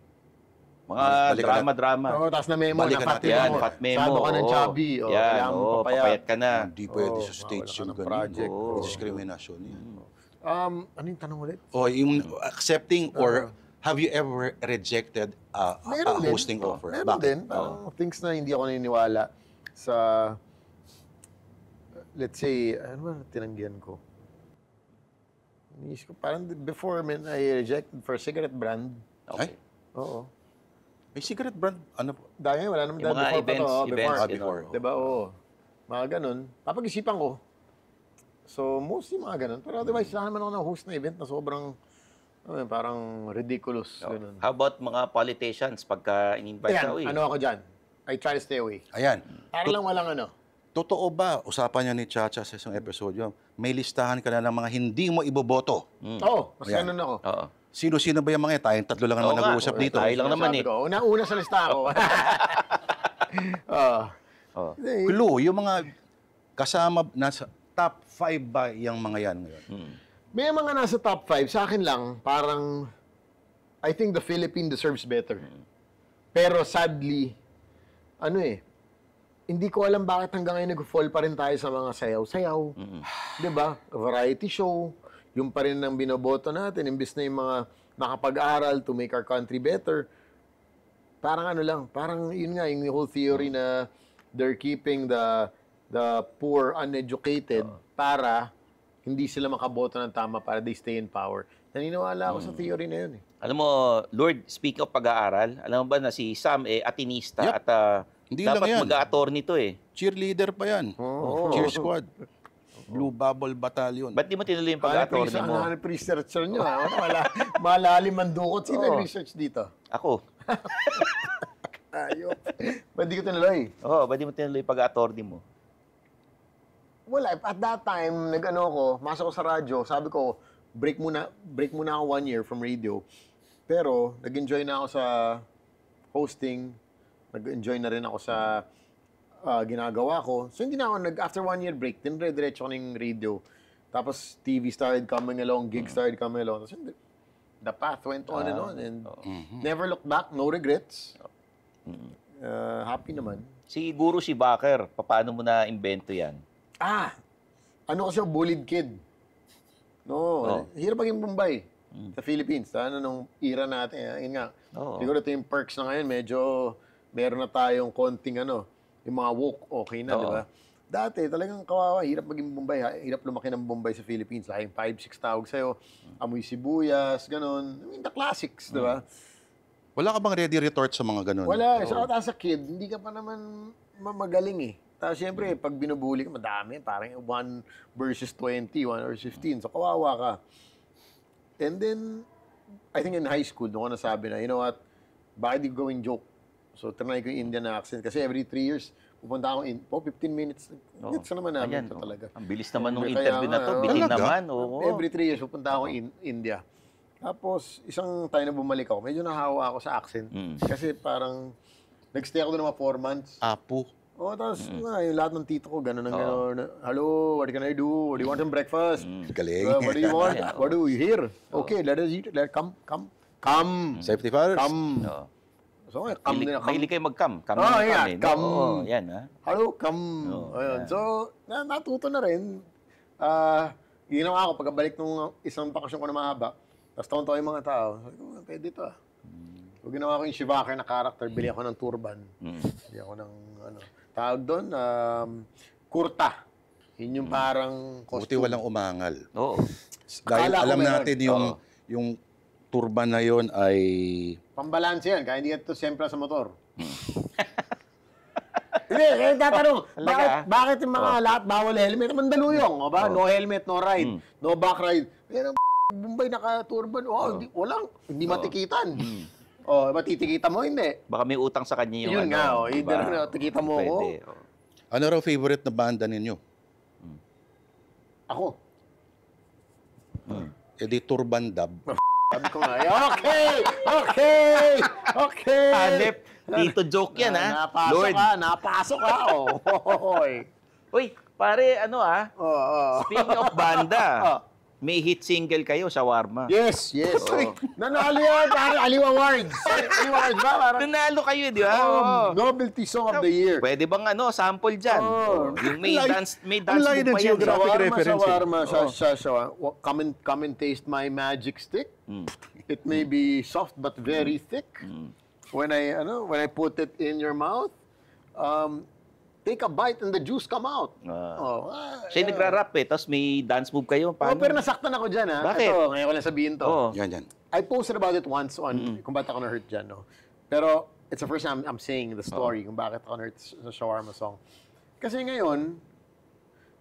Mga Balikan natin. drama-drama. Oo, tapos na memo, Balikan na natin. Yan, mo. fat memo. Sado ka ng oo. chubby. Yan, Kailangan mo papayat ka na. Hindi pwede Oo, sa stage wala ka yung ng ganun. project. Oo. Discrimination yan. Ano yung tanong ulit? O yung accepting or have you ever rejected a Meron din. hosting offer? Meron din. Parang things na hindi ako naniniwala sa, let's say, ano ba tinanggihan ko? Iniisip ko, parang before, I rejected for cigarette brand. Okay. Oo. May cigarette brand? Ano po? Dahil wala naman Yung mga before pa to. events, before. Diba? Oo. Mga ganun. Papag-isipan ko. So, mostly mga ganun. Pero otherwise, wala naman ako na-host na event na sobrang, parang ridiculous. Ganun. How about mga politicians pagka in-invite ka? Ayan, ano ako dyan? I try to stay away. Ayan. Para lang walang ano. Totoo ba, usapan niya ni Chacha sa isang episode yun, may listahan ka na ng mga hindi mo iboboto. Oo, mas Ayan. ganun ako. Oo. Sino-sino ba yung mga yan? Tayong tatlo lang naman Oo nga. nag-uusap dito. Tayo lang naman Sabi eh. ko, una sa lista ako. Oh. Clue, yung mga kasama, nasa top 5 ba yung mga yan ngayon? May mga nasa top 5. Sa akin lang, parang, I think the Philippine deserves better. Pero sadly, hindi ko alam bakit hanggang ngayon nag-fall pa rin tayo sa mga sayaw-sayaw. Diba? Variety show. Yung pa rin ang binoboto natin. Imbis na yung mga nakapag-aral to make our country better. Parang parang yun nga, yung whole theory na they're keeping the poor uneducated para hindi sila makaboto ng tama para they stay in power. Naniniwala ako sa theory na yun eh. Alam mo, Lord, speak of pag-aaral, alam mo ba na si Sam atinista Yep. at Hindi dapat lang yan. mag-a-attorney to eh. Cheerleader pa yan. Oo. Cheer squad. Blue Bubble Battalion. Ba't di mo tinuloy yung pag-a-attorney mo? Ano researcher nyo? Malalim ang dukot. Sino nag-research dito? Ako. Ayop. Ba't di ko tinuloy? Oo, ba't di mo tinuloy yung pag-a-attorney mo? Wala. At that time, masok ko sa radyo, sabi ko, break muna ako 1 year from radio. Pero, nag-enjoy na ako sa hosting, nag-enjoy na rin ako sa ginagawa ko. So, hindi na ako, after 1 year break, diretso ko ng radio. Tapos, TV started coming along, gigs started coming along. Tapos, the path went on and on. And never looked back, no regrets. Happy naman. Si Guru Shibaker, paano mo na-invento yan? Ano kasi ako, bullied kid. No, hirap maging Bombay sa Philippines. Nung era natin, yun nga. Siguro ito yung perks na ngayon, medyo meron na tayong konting yung mga woke, okay na, di ba? Dati, talagang kawawa, hirap maging Bombay, hirap lumaki ng Bombay sa Philippines. Laking 5-6 tawag sa'yo, amoy sibuyas, ganun. I mean, the classics, di ba? Wala ka bang ready retort sa mga ganun? Wala. So, as a kid, hindi ka pa naman magaling eh. Tapos, syempre, pag binubuli ka, madami. Parang 1 versus 20, 1 versus 15. So, kawawa ka. And then, I think in high school, doon ko nasabi na, you know what, bakit di ko gawing joke? So, trinay ko yung Indian accent. Kasi every 3 years, pupunta ako 15 minutes. Gets na naman namin ito talaga. Ang bilis naman nung Kaya interview na nga, to. Bitin talaga? naman. Oo. Every 3 years, pupunta ako India. Tapos, isang time na bumalik ako, medyo nahawa ako sa accent. Kasi parang, nagstay ako doon ng mga 4 months. Apo. Tapos, yung lahat ng tito ko, gano'n. Hello, what can I do? What do you want some breakfast? Galing. What do you want? What do you hear? Okay, let us eat. Come. Safety first. Come. Oo. So, come din ako. Mahilig kayo mag-cam. Cam Oh, na yeah, cam eh. cam. Oo, yan ha. Hello, come. Ayun. So, natuto na rin. Ginawa ko, pagkabalik nung isang bakasyon ko na mahaba, tapos taon-taon yung mga tao. Sabi ko, pwede to ah. So, ginawa ko yung Shivaker na character, bili ako ng turban. Bili ako ng, tawag doon, kurta. Yun yung parang Buti walang umangal. Oo. Dahil Akala ko alam meron. natin yung turban na yon ay Pambalanse yan, kaya hindi ka ito siyempre sa motor. Hindi, kaya tatanong, bakit yung mga lahat bawal helmet? Mandaluyong, o ba? No helmet, no ride, no back ride. Yan ang Bombay naka-turban, hindi matikitan. Matitikitan mo, hindi. Baka may utang sa kanya yung Yun nga, diba? tikita mo ako. Pwede. ano raw favorite na banda ninyo? Ako. E di Turban Dub. Sabi ko nga, okay. Hanep. Tito joke yan, ha? Lord. Napasok ka. Uy, pare, speaking of banda, may hit single kayo, Shawarma. Yes. Nanalo yan, pare, Aliw Awards. Aliw Awards ba? Parang, Nanalo kayo, di ba? Novelty Song of the Year. Pwede bang sample dyan? Yung may dance ang layo book ng pa yan. geographic reference. Shawarma. Come and taste my magic stick. It may be soft but very thick. When I put it in your mouth, take a bite and the juice come out. Siya nagra-rap tapos may dance move kayo. Paano? Pero nasaktan ako dyan, ha? Bakit? Ito, ngayon ko lang sabihin to. Yan. I posted about it once on kung ba't ako na-hurt dyan, no? Pero it's the first time I'm saying the story kung bakit ako na-hurt sa Shawarma song. Kasi ngayon,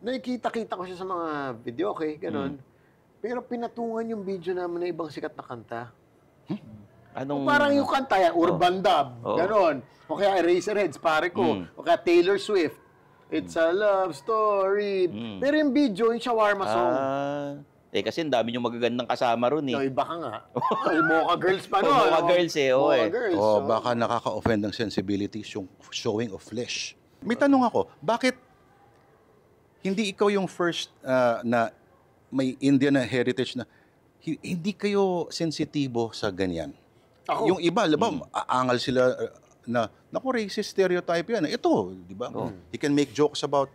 nakikita-kita ko siya sa mga video, okay? Ganon. Pero pinatungan yung video namin na ibang sikat na kanta. Parang yung kanta yan, Urban Dub, ganon. O kaya Eraserheads, pare ko. O kaya Taylor Swift, It's a Love Story. Pero yung video, yung Shawarma song. Kasi ang dami yung magagandang kasama ron eh. No, iba ka nga. Mocha Girls pa no? Mocha Girls eh, Mocha Girls. Baka nakaka-offend ng sensibilities yung showing of flesh. May tanong ako, bakit hindi ikaw yung first na may Indian na heritage na hindi kayo sensitibo sa ganyan? Ako? Yung iba, aangal sila na, naku, racist stereotype yan. Ito, di ba? He can make jokes about,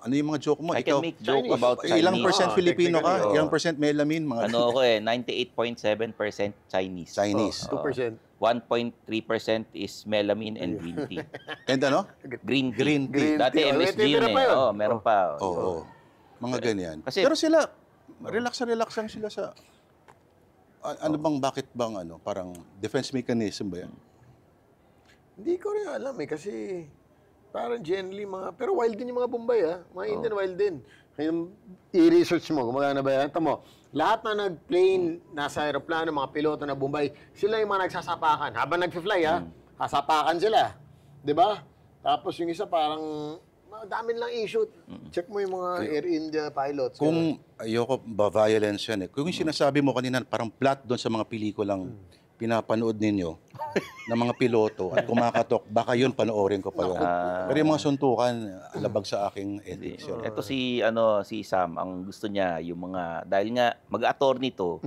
ano yung mga joke mo? I can make joke about Chinese. Ilang percent Filipino ka? technically, Ilang percent melanin? Mga 98.7% Chinese. 1.3% 1.3% is melamine and green tea. And ano? Green tea. Green tea. Dati tea. MSG May yun titira pa yun. Meron pa. Oo. Mga ganyan. Kasi- Pero sila, relax lang sila sa, ano bang, bakit bang, parang defense mechanism ba yan? Hindi ko rin alam kasi parang generally pero wild din yung mga Bombay mga Indian wild din. Kaya i-research mo, gumagana ba yan? Tamo, lahat na nag-plane, nasa aeroplano, mga piloto na Bombay, sila yung mga nagsasapakan. Habang nag-fly sasapakan sila. Di ba? Tapos yung isa parang, dami lang issue. Check mo yung mga Air India pilots. Kung, ayoko ba violence yan Kung yung sinasabi mo kanina, parang plot doon sa mga pelikulang pinapanood ninyo ng mga piloto at kumakatok, baka yun panoorin ko pa yun. Pero yung mga suntukan, labag sa aking ethics yun. Ito si Sam, ang gusto niya yung mga, dahil nga mag-attorney to,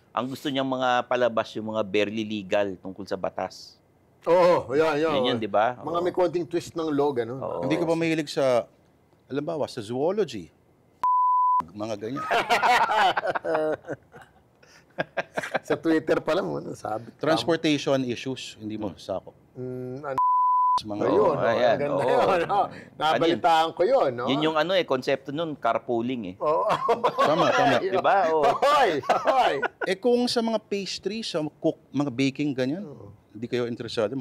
ang gusto niya mga palabas yung mga barely legal tungkol sa batas. Oo, yan. Yun, di ba? Mga may konting twist ng law, gano'n. Hindi ka ba mahilig sa, alam ba, sa zoology? Mga ganyan. Sa Twitter pa lang, sabi. Transportation issues, hindi mo sakop. Mga Ayun, ayan, ganda oo. yun. Nabalitaan ko yun. No? Yun yung konsepto nun, carpooling eh. Oo. Tama. Di ba? Hoy! Kung sa mga pastry, sa mga baking, ganyan, hindi kayo interesado.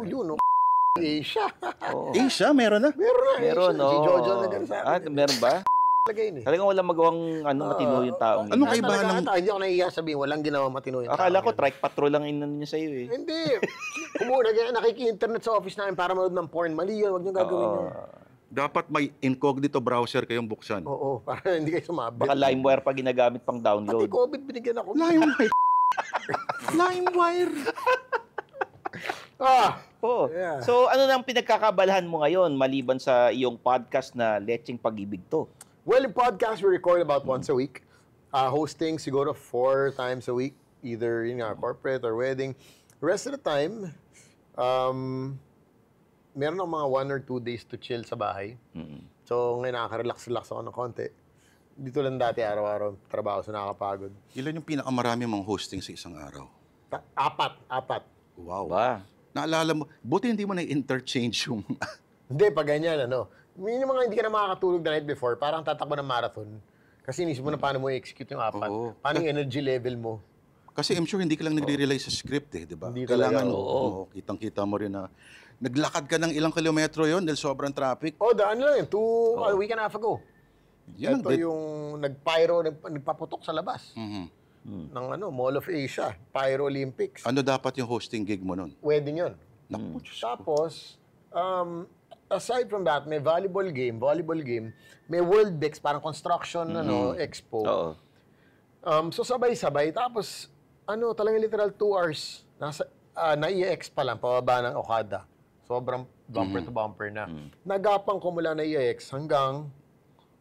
Yun, Asia. Asia, meron na. Meron, Si Jojo nagkasa. Meron ba? Talagang walang magawang matino yung taong. Anong kaibahan ng... Hindi ako nahiya sabihin, walang ginawa matino yung Akala ko trike patrol lang inan niya sa'yo eh. Hindi. Nakiki-internet sa office namin para manood ng porn. Mali yun, wag niyo gagawin yun. Dapat may incognito browser kayong buksan. Oo, para hindi kayo sumabit. Baka LimeWire pa ginagamit pang Pati download. COVID binigyan ako. LimeWire. LimeWire. Oo. Yeah. So ano nang pinagkakabalahan mo ngayon maliban sa iyong podcast na Lecheng Pag-ibig to? Well, in podcast, we record about once a week. Hosting siguro 4 times a week, either corporate or wedding. The rest of the time, meron akong mga 1 or 2 days to chill sa bahay. So, ngayon nakaka-relax ako ng konti. Dito lang dati araw-araw trabaho sa nakakapagod. Ilan yung pinakamarami mong hosting sa isang araw? Apat. Wow. Ba? Naalala mo, buti hindi mo na-interchange yung... Hindi, pag ganyan, ano. Yung mga hindi ka na makakatulog the night before, parang tatakbo ng marathon. Kasi inisip mo na paano mo i-execute yung apat. Oo. Paano yung energy level mo. Kasi I'm sure hindi ka lang nagre-rely sa script di ba? Hindi Kailangan, talaga, kitang-kita mo rin na naglakad ka ng ilang kilometro yon dahil sobrang traffic. Daan lang yun. A week and a half ago. Yan Ito yung nag-pyro, nagpaputok sa labas. Mhm. Ng Mall of Asia. Pyro Olympics. Ano dapat yung hosting gig mo nun? Wedding yun. Naku, Diyos ko. Tapos, aside from that, may volleyball game, may World Bex, parang construction expo. Oo. So sabay-sabay, tapos talagang literal 2 hours, na-EX pa lang, pababa ng Okada. Sobrang bumper to bumper na. Nagapang ko mula na EX hanggang,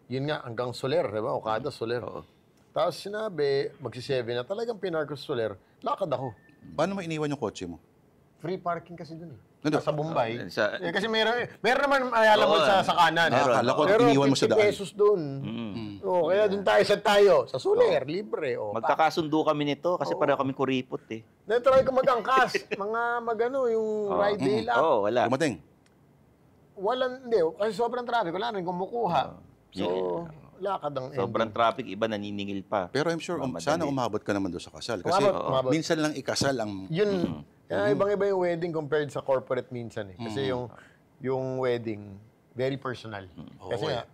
hanggang Soler, di ba? Okada, Soler. Tapos sinabi, magsi-7 na, talagang pinarko sa Soler, lakad ako. Paano mo iniwan yung kotse mo? Free parking kasi dun eh. Ano? Sa Bombay. Sa- Kasi meron naman alam mo sa kanan. Akala ko Pero iniwan mo sa 50 daan. pesos dun. Kaya dun tayo. Sa Soler, libre. Magkakasundo kami nito kasi pareho kami kuripot eh. Na-try ko mag-angkas. yung ride day lang. Wala. Dumating. Hindi. Kasi sobrang traffic. Wala nang kumukuha. So, lakad ang Sobrang ending. traffic, iba naniningil pa. Pero I'm sure, Madali. sana umabot ka naman doon sa kasal. Kasi Umabot. minsan lang ikasal ang... Yun. Kaya ibang-iba yung wedding compared sa corporate minsan eh. Kasi yung wedding, very personal. Kasi nga,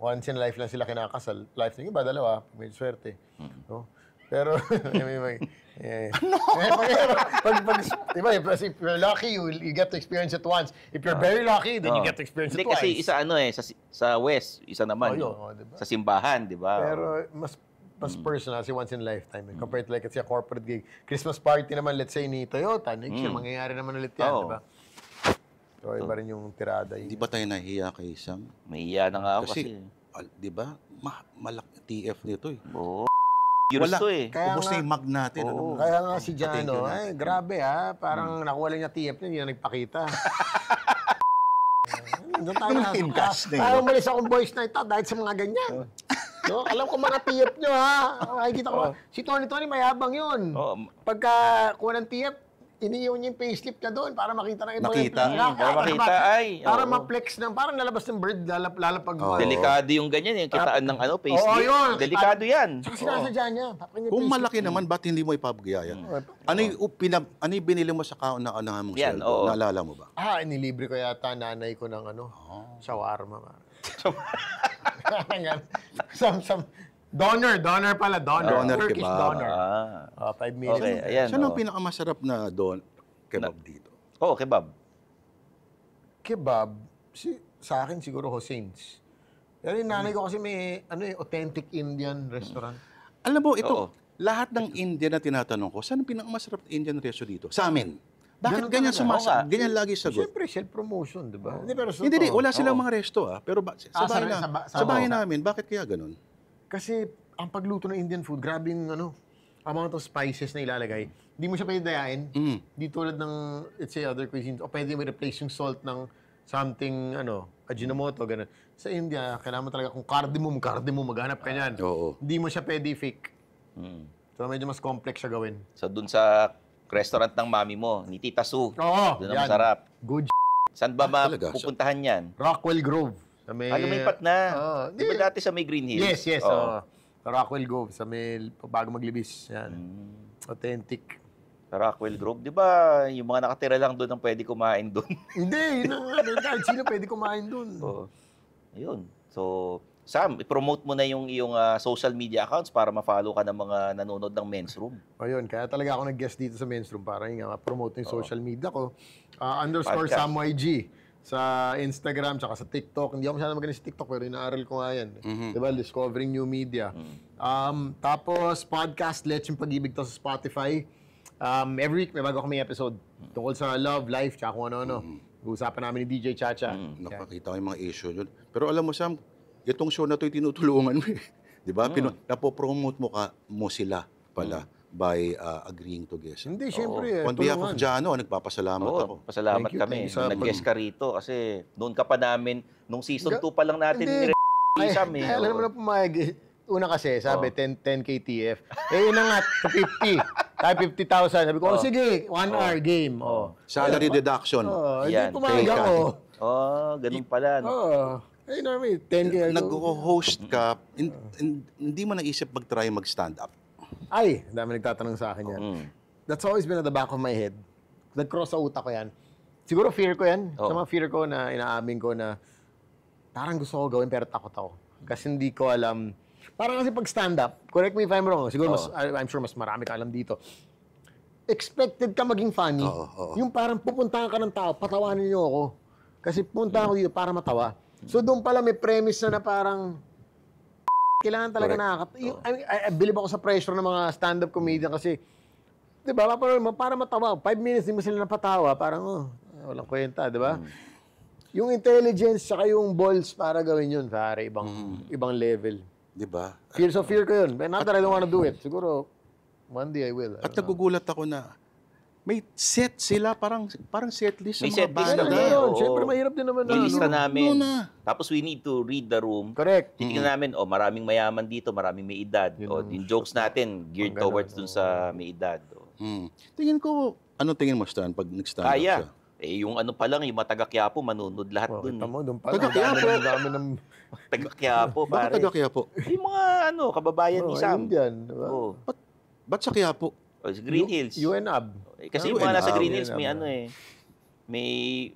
once in life lang sila kinakasal. Life ng iba, dalawa, may swerte. No? Pero, diba, if you're lucky, you get to experience it once. If you're very lucky, then you get to experience it Hindi twice. kasi isa sa West, isa naman Diba? sa simbahan, di ba? Pero mas personal kasi once in a lifetime. Compared to like it's a corporate gig. Christmas party naman, let's say, ni Toyota. Next year, mangyayari naman ulit yan, Oo. di ba? So, iba rin yung tirada. Di ba tayo nahiya kay Sam? Mahiya na nga ako kasi. Di ba, malaki TF nito eh. Oo. Curious to eh. Kaya Ubus na yung mag natin. Oo. Kaya nga si Thank you Jano, natin. grabe parang nakuha lang niya TF niya, hindi na nagpakita. Doon tayo Yung na. in-cast na yun. Tayo umalis akong boys night dahil sa mga ganyan. No? Alam ko mga TF nyo ha. Makikita ko. Si Tony mayabang yun. Oo. Pagka kuha ng TF, iniiwan niya yung payslip niya doon para makita ng iba. Makita. Para makita, Para oo. ma-flex ng, parang lalabas ng bird, lalapag mo. Delikado yung ganyan, yung kitaan ng payslip. yun. Delikado yan. Saka sinasadya niya. Papakinggan Kung yung malaki naman, ba't hindi mo ipabigyan? Ano yung binili mo sa kauna-unahan mong Yan, sweldo? oo. Naalala mo ba? Inilibre ko yata nanay ko ng shawarma. Donor pala. Donor Turkish kebab. donor. 5 million. Okay, ayan. Saan ang oh. pinakamasarap na kebab dito? Oo, kebab. Kebab, sa akin siguro Hosseins. Pero yung nanay ko kasi may authentic Indian restaurant. Alam mo, ito, Oo. lahat ng Indian na tinatanong ko, saan ang pinakamasarap na Indian resto dito? Sa amin. Bakit Ganun ganyan talaga. Oo nga. ganyan lagi sagot? Siyempre, self-promotion, di ba? Hindi, wala silang mga resto pero sa bahay, sa bahay bahay. namin, bakit kaya ganun? Kasi ang pagluto ng Indian food, grabe yung amount of spices na ilalagay. Hindi mo siya pwede dayain. Di tulad ng, let's say, other cuisines. O pwede mo replace yung salt ng something, Ajinomoto, gano'n. Sa India, kailangan mo talaga, kung cardamom, maghanap ka niyan. Oo. Hindi mo siya pwede fake. So, medyo mas complex siya gawin. So, dun sa restaurant ng mami mo, ni Tita Sue. Oo, Doon ang masarap. Good Saan ba talaga? pupuntahan yan? Rockwell Grove. Sa may, Lumipat na. Di ba di- dati sa may Green Hills? Yes. Oo. Sa Rockwell Grove, sa may bago maglibis. Yan. Authentic. Sa Rockwell Grove. Di ba yung mga nakatira lang doon ang pwede kumain doon? Hindi, kahit sino pwede kumain dun. Oo. Ayun. So, Sam, i-promote mo na yung iyong social media accounts para ma-follow ka ng mga nanonood ng Men's Room. Ayun, kaya talaga ako nag-guest dito sa Men's Room para ma-promote yung social media ko. _ Podcast. SamYG sa Instagram, tsaka sa TikTok. Hindi ako masyadong magaling sa TikTok, pero inaaral ko nga yan. Diba? Discovering new media. Tapos, podcast, Let's yung Pag-ibig to sa Spotify. Every week, may bago kami episode tungkol sa love, life, tsaka kung ano-ano. Usapan namin ni DJ Chacha. Nakakita ko yung mga issue yun. Pero alam mo, Sam, itong show na ito tinutulungan mo eh. Di ba? Napopromote mo sila pala by agreeing to guest. Hindi, syempre. On behalf of Jano, nagpapasalamat ako. Oo, pasalamat Thank you, kami. thank you sa Nag-guest ka rito kasi noon ka pa namin, nung season 2 pa lang natin Hindi. ni Sam eh. Alam mo na pumayag eh. una kasi, sabi, 10K TF. Eh, yun na nga, 50. Tayo 50,000. Sabi ko, sige, 1 hour game. Salary deduction. Hindi Yan. pumayag Pay ako. Ganun pala. No? Eh, namin, 10K. Nag-host ka, hindi mo naisip mag-try mag-stand up. Ay, dami nagtatanong sa akin yan. That's always been at the back of my head. Nag-cross sa utak ko yan. Siguro fear ko yan. Sa mga fear ko na inaamin ko na parang gusto ko gawin pero takot ako. Kasi hindi ko alam. Parang kasi pag stand-up, correct me if I'm wrong, siguro I'm sure mas marami ka alam dito. Expected ka maging funny. Yung parang pupuntahan ka ng tao, patawanin niyo ako. Kasi pupunta ako dito para matawa. So doon pala may premise na parang kailangan talaga I believe ako sa pressure ng mga stand-up comedian kasi, di ba, para matawa, 5 minutes, di mo sila napatawa, parang, walang kwenta, di ba? Yung intelligence, saka yung balls para gawin yun, pare, ibang level. Di ba? Fear ko yun. But not that I don't wanna do it. Siguro, one day I will. At nagugulat ako na may set sila, parang set list May sa set mga list banda. kami. Oo. Siyempre, mahirap din naman. Nilista namin. na. Tapos we need to read the room. Correct. Titingnan namin, maraming mayaman dito, maraming may edad. Yung jokes natin, geared towards dun sa may edad. Tingin ko, ano tingin mo, Stan, pag nag-stand up Kaya. siya? Yung ano pa lang, yung mataga-Quiapo, manunod lahat dun. Kita mo, doon pala. Taga-Quiapo. Dami ng... Taga-Quiapo, Bakit pare. taga Quiapo? Yung mga kababayan ni Sam. Indian, di ba? Oo. Ba't sa Quiapo? Green Hills. UNAB. Kasi yung mga nasa UNAB. Green Hills, may may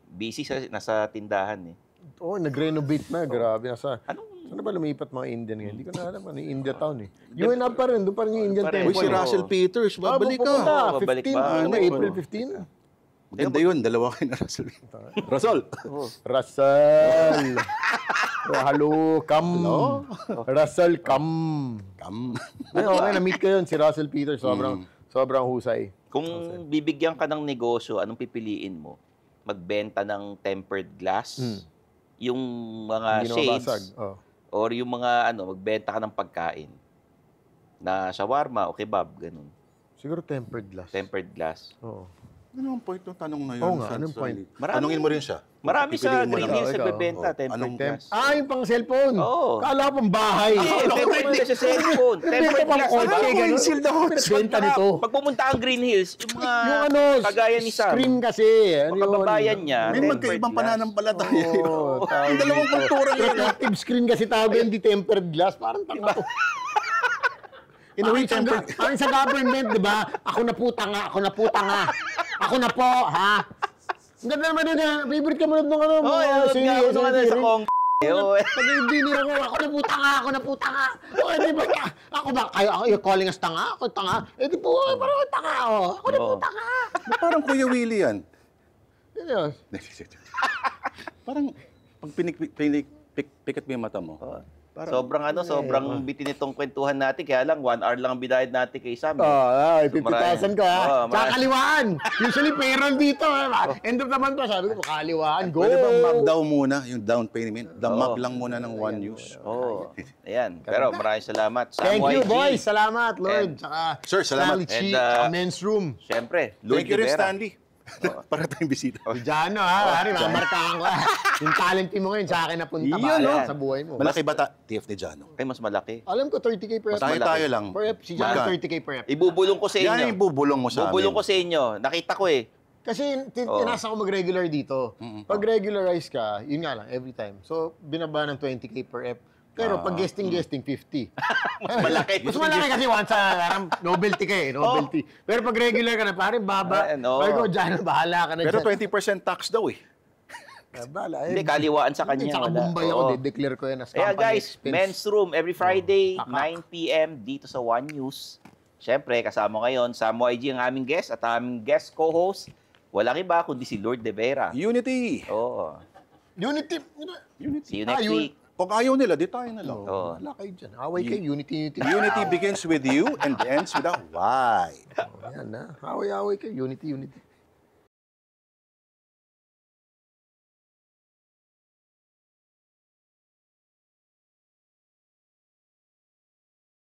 busy nasa tindahan eh. Oo, nag-renovate na. Grabe. Saan Anong ba lumipat mga Indian ngayon? Hindi ko na alam. Ano yung India town eh. UNAB pa rin. Doon pa rin yung Indian Pa rin. Uy, temple. si Russell Peters, babalik ka. Pupunta. Oo, babalik 15. pa. Ano, Ano, April 15? Maganda yun, dalawa kayo na Russell. Russell! Russell! Hello, come. Hello? Russell, come. Okay, na-meet ko yun, si Russell Peters. Sobrang husay. Kung bibigyan ka ng negosyo, anong pipiliin mo? Magbenta ng tempered glass? Yung mga Hindi na shades? mabasag. Or yung mga magbenta ka ng pagkain? Na shawarma o kebab, ganun. Siguro tempered glass. Tempered glass. Oo. Ano ang point ng tanong na yun? Oo nga, anong point? Tanungin mo rin siya. Marami sa Pipiliin mo Green lang. Hills Ikaw. nagbebenta, tempered glass. Yung pang cellphone. Oo. Kala ko pang bahay. Tempered glass sa cellphone. Tempered glass. kotse, ganun. Benta nito. Pag pumunta ang Green Hills, yung mga Yung ano, kagaya ni Sam, screen kasi. Ano mga kababayan niya, May tempered magkaibang glass. pananampalataya. Oo, Ang dalawang kultura yun. reflective screen kasi tawag yun, di tempered glass. Parang tanga to. In a way, tempered. Parang sa government, di ba? Ako na po tanga, ako na po tanga. Ako na po, ha? Ang ganda naman yun, ha? Favorite ka mo nung ano? Oo, nanonood nga ako nung ano sa Kong. Hindi nila ko, ako na po tanga, ako na po tanga. O, di ba? Ako ba? Kayo, you're calling us tanga? Ako tanga? Eh, di po, parang tanga, oh. Ako na po tanga. Parang Kuya Willie yan. Yun yun. Parang pag pikat mo yung mata mo. Sobrang bitin itong kwentuhan natin. Kaya lang, 1 hour lang ang bidayad natin kay Sam. 50,000 ka, ha? Oo, Tsaka kaliwaan. Usually, payroll dito, ha? End of the month pa, sabi ko, kaliwaan, go! Pwede bang map down muna, yung down payment? Map lang muna ng one use. Oo. Ayan. Pero maraming salamat. Sam Thank you, YG. boys. Salamat, Lord. And- Tsaka, Sir, salamat. Stanley Chi, And, tsaka Men's Room. Siyempre, Lloyd Thank you rin, Rivera. Stanley. Para tayong bisita. Si Jano, ha? Pare, mamarkahan ko, ha? Yung talent mo ngayon, sa akin napunta ba Yun, no? sa buhay mo. Malaki bata, TF ni Jano. Ay, mas malaki. Alam ko, 30K per Tayo episode. tayo lang. Per ep, si Jano, Magka- 30K per ep. Ibubulong ko sa Yan inyo. yung bubulong mo sa amin. Bubulong ko sa inyo. Nakita ko eh. Kasi tinasa ko mag-regular dito. Pag regularize ka, yun nga lang, every time. So, binaba ng 20K per ep. Pero pag guesting, 50. Mas malaki. Mas malaki kasi once parang novelty ka eh, novelty. Pero pag regular ka na, parang baba. Oo. Pag ko, dyan, bahala ka na Pero dyan. 20% tax daw eh. Bahala. Hindi, kaliwaan sa Hindi, kanya. tsaka wala. Bombay ako, Oo. declare ko yan as Kaya company guys, expense. Men's Room every Friday, Takak. 9 p.m. dito sa One News. Siyempre, kasama ngayon, Sam YG ang aming guest at aming guest co-host. Walang iba kundi si Lord De Vera. Unity. Oo. Unity. See you next week. Kung ayaw nila, di tayo na lang. Oo. Wala kayo dyan. Away kayo, unity. Unity begins with you and ends with a Y. Yan na. Away kayo, unity.